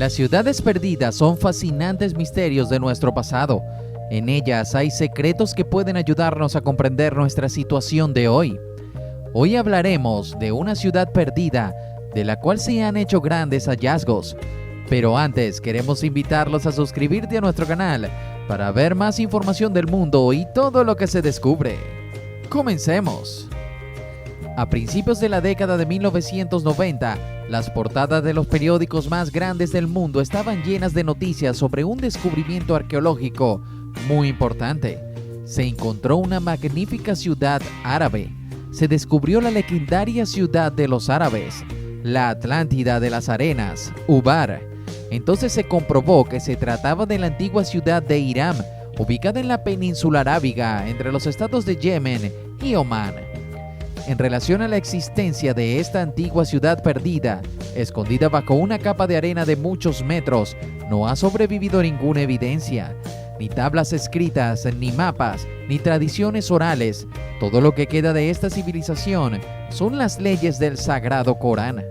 Las ciudades perdidas son fascinantes misterios de nuestro pasado. En ellas hay secretos que pueden ayudarnos a comprender nuestra situación de hoy. Hoy hablaremos de una ciudad perdida, de la cual se han hecho grandes hallazgos. Pero antes queremos invitarlos a suscribirte a nuestro canal para ver más información del mundo y todo lo que se descubre. ¡Comencemos! A principios de la década de 1990, las portadas de los periódicos más grandes del mundo estaban llenas de noticias sobre un descubrimiento arqueológico muy importante. Se encontró una magnífica ciudad árabe. Se descubrió la legendaria ciudad de los árabes, la Atlántida de las arenas, Ubar. Entonces se comprobó que se trataba de la antigua ciudad de Irán, ubicada en la península arábiga entre los estados de Yemen y Omán. En relación a la existencia de esta antigua ciudad perdida, escondida bajo una capa de arena de muchos metros, no ha sobrevivido ninguna evidencia, ni tablas escritas, ni mapas, ni tradiciones orales. Todo lo que queda de esta civilización son las leyes del Sagrado Corán.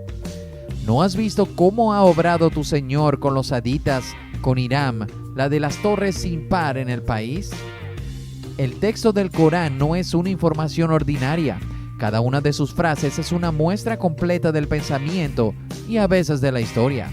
¿No has visto cómo ha obrado tu Señor con los haditas, con Hiram, la de las torres sin par en el país? El texto del Corán no es una información ordinaria. Cada una de sus frases es una muestra completa del pensamiento y a veces de la historia.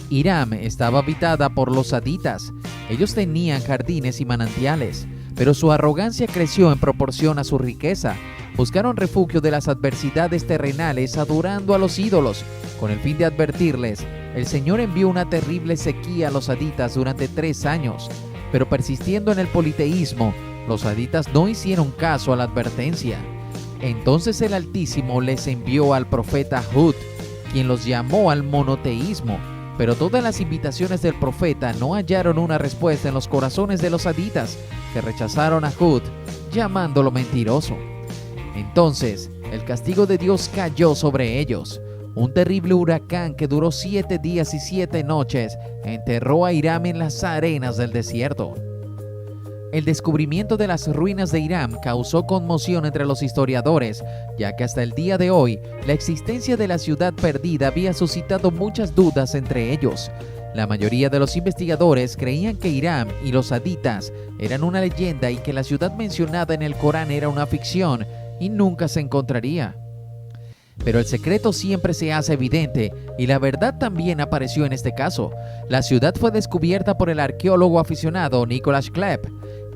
Hiram estaba habitada por los haditas. Ellos tenían jardines y manantiales, pero su arrogancia creció en proporción a su riqueza. Buscaron refugio de las adversidades terrenales adorando a los ídolos. Con el fin de advertirles, el Señor envió una terrible sequía a los haditas durante 3 años. Pero persistiendo en el politeísmo, los haditas no hicieron caso a la advertencia. Entonces el Altísimo les envió al profeta Hud, quien los llamó al monoteísmo. Pero todas las invitaciones del profeta no hallaron una respuesta en los corazones de los haditas, que rechazaron a Hud, llamándolo mentiroso. Entonces el castigo de Dios cayó sobre ellos. Un terrible huracán que duró 7 días y 7 noches enterró a Hiram en las arenas del desierto. El descubrimiento de las ruinas de Hiram causó conmoción entre los historiadores, ya que hasta el día de hoy la existencia de la ciudad perdida había suscitado muchas dudas entre ellos. La mayoría de los investigadores creían que Hiram y los haditas eran una leyenda y que la ciudad mencionada en el Corán era una ficción y nunca se encontraría. Pero el secreto siempre se hace evidente y la verdad también apareció en este caso. La ciudad fue descubierta por el arqueólogo aficionado Nicholas Klepp.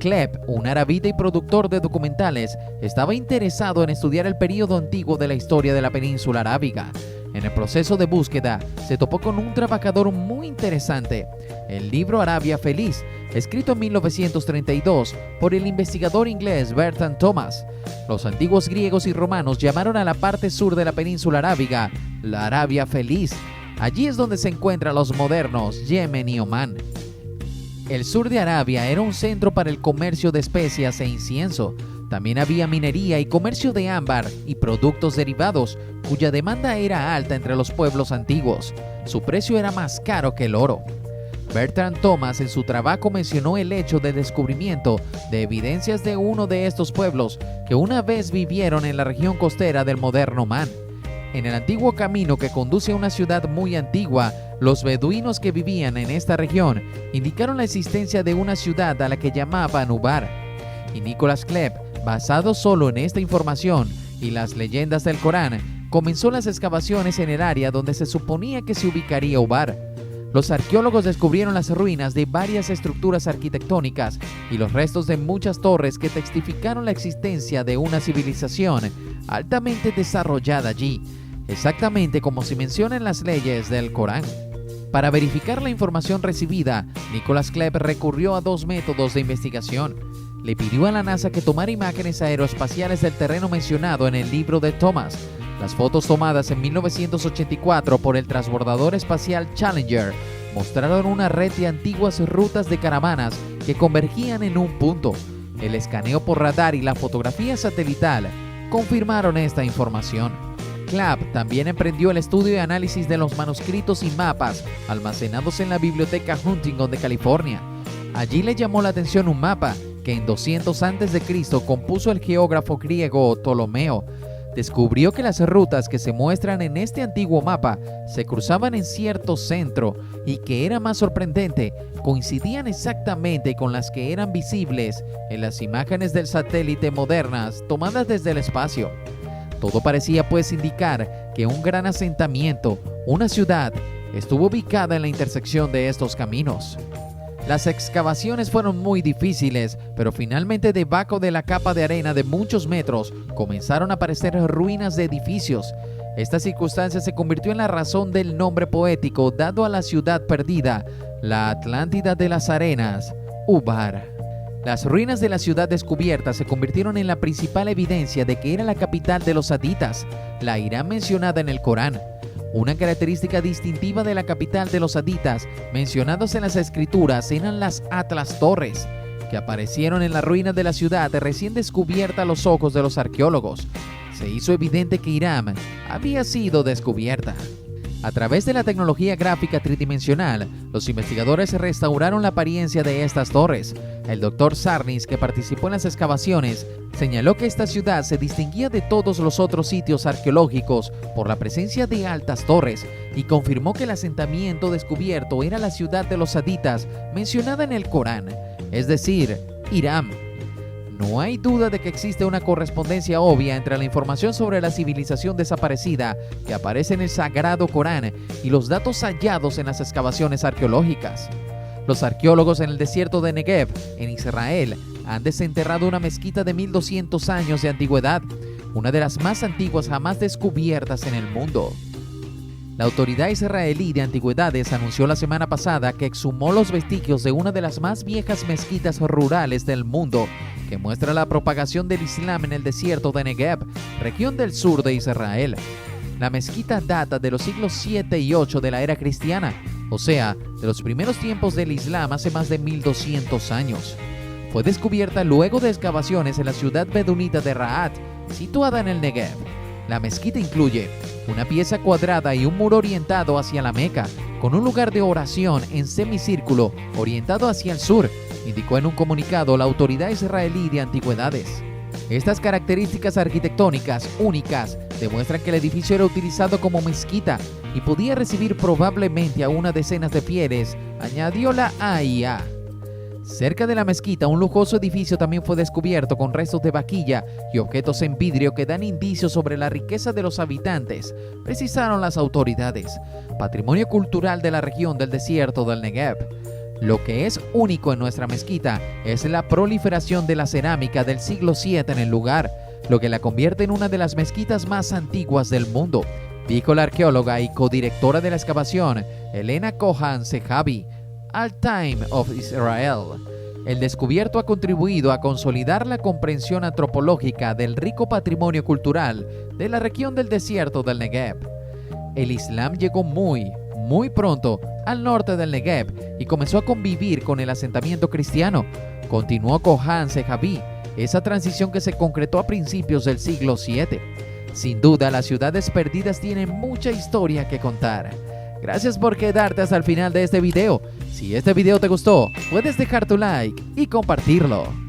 Klepp, un arabita y productor de documentales, estaba interesado en estudiar el período antiguo de la historia de la península arábiga. En el proceso de búsqueda, se topó con un trabajador muy interesante, el libro Arabia Feliz, escrito en 1932 por el investigador inglés Bertrand Thomas. Los antiguos griegos y romanos llamaron a la parte sur de la península arábiga la Arabia Feliz. Allí es donde se encuentran los modernos Yemen y Omán. El sur de Arabia era un centro para el comercio de especias e incienso. También había minería y comercio de ámbar y productos derivados, cuya demanda era alta entre los pueblos antiguos. Su precio era más caro que el oro. Bertrand Thomas en su trabajo mencionó el hecho de descubrimiento de evidencias de uno de estos pueblos que una vez vivieron en la región costera del moderno Omán. En el antiguo camino que conduce a una ciudad muy antigua, los beduinos que vivían en esta región indicaron la existencia de una ciudad a la que llamaban Ubar. Y Nicholas Klepp, basado solo en esta información y las leyendas del Corán, comenzó las excavaciones en el área donde se suponía que se ubicaría Ubar. Los arqueólogos descubrieron las ruinas de varias estructuras arquitectónicas y los restos de muchas torres que testificaron la existencia de una civilización altamente desarrollada allí, exactamente como se menciona en las leyes del Corán. Para verificar la información recibida, Nicholas Klepp recurrió a 2 métodos de investigación. Le pidió a la NASA que tomara imágenes aeroespaciales del terreno mencionado en el libro de Thomas. Las fotos tomadas en 1984 por el transbordador espacial Challenger mostraron una red de antiguas rutas de caravanas que convergían en un punto. El escaneo por radar y la fotografía satelital confirmaron esta información. Klepp también emprendió el estudio y análisis de los manuscritos y mapas almacenados en la Biblioteca Huntington de California. Allí le llamó la atención un mapa que en 200 a.C. compuso el geógrafo griego Ptolomeo. descubrió que las rutas que se muestran en este antiguo mapa se cruzaban en cierto centro y, que era más sorprendente, coincidían exactamente con las que eran visibles en las imágenes del satélite modernas tomadas desde el espacio. Todo parecía pues indicar que un gran asentamiento, una ciudad, estuvo ubicada en la intersección de estos caminos. Las excavaciones fueron muy difíciles, pero finalmente debajo de la capa de arena de muchos metros comenzaron a aparecer ruinas de edificios. Esta circunstancia se convirtió en la razón del nombre poético dado a la ciudad perdida, la Atlántida de las Arenas, Ubar. Las ruinas de la ciudad descubierta se convirtieron en la principal evidencia de que era la capital de los aditas, la Irán mencionada en el Corán. Una característica distintiva de la capital de los aditas mencionados en las escrituras eran las Atlas Torres, que aparecieron en la ruina de la ciudad recién descubierta a los ojos de los arqueólogos. Se hizo evidente que Irán había sido descubierta. A través de la tecnología gráfica tridimensional, los investigadores restauraron la apariencia de estas torres. El Dr. Sarnis, que participó en las excavaciones, señaló que esta ciudad se distinguía de todos los otros sitios arqueológicos por la presencia de altas torres y confirmó que el asentamiento descubierto era la ciudad de los aditas mencionada en el Corán, es decir, Irán. No hay duda de que existe una correspondencia obvia entre la información sobre la civilización desaparecida que aparece en el Sagrado Corán y los datos hallados en las excavaciones arqueológicas. Los arqueólogos en el desierto de Negev, en Israel, han desenterrado una mezquita de 1200 años de antigüedad, una de las más antiguas jamás descubiertas en el mundo. La autoridad israelí de antigüedades anunció la semana pasada que exhumó los vestigios de una de las más viejas mezquitas rurales del mundo, que muestra la propagación del Islam en el desierto de Negev, región del sur de Israel. La mezquita data de los siglos 7 y 8 de la era cristiana, o sea, de los primeros tiempos del Islam hace más de 1200 años. Fue descubierta luego de excavaciones en la ciudad bedunita de Ra'at, situada en el Negev. La mezquita incluye una pieza cuadrada y un muro orientado hacia la Meca, con un lugar de oración en semicírculo orientado hacia el sur, indicó en un comunicado la autoridad israelí de antigüedades. Estas características arquitectónicas únicas demuestran que el edificio era utilizado como mezquita y podía recibir probablemente a unas decenas de fieles, añadió la AIA. Cerca de la mezquita, un lujoso edificio también fue descubierto con restos de vaquilla y objetos en vidrio que dan indicios sobre la riqueza de los habitantes, precisaron las autoridades. Patrimonio cultural de la región del desierto del Negev. Lo que es único en nuestra mezquita es la proliferación de la cerámica del siglo VII en el lugar, lo que la convierte en una de las mezquitas más antiguas del mundo, dijo la arqueóloga y codirectora de la excavación, Elena Cohan Sehavi, al Time of Israel. El descubierto ha contribuido a consolidar la comprensión antropológica del rico patrimonio cultural de la región del desierto del Negev. El Islam llegó muy pronto al norte del Negev y comenzó a convivir con el asentamiento cristiano. Continuó Cohan Sehavi, esa transición que se concretó a principios del siglo VII. Sin duda, las ciudades perdidas tienen mucha historia que contar. Gracias por quedarte hasta el final de este video. Si este video te gustó, puedes dejar tu like y compartirlo.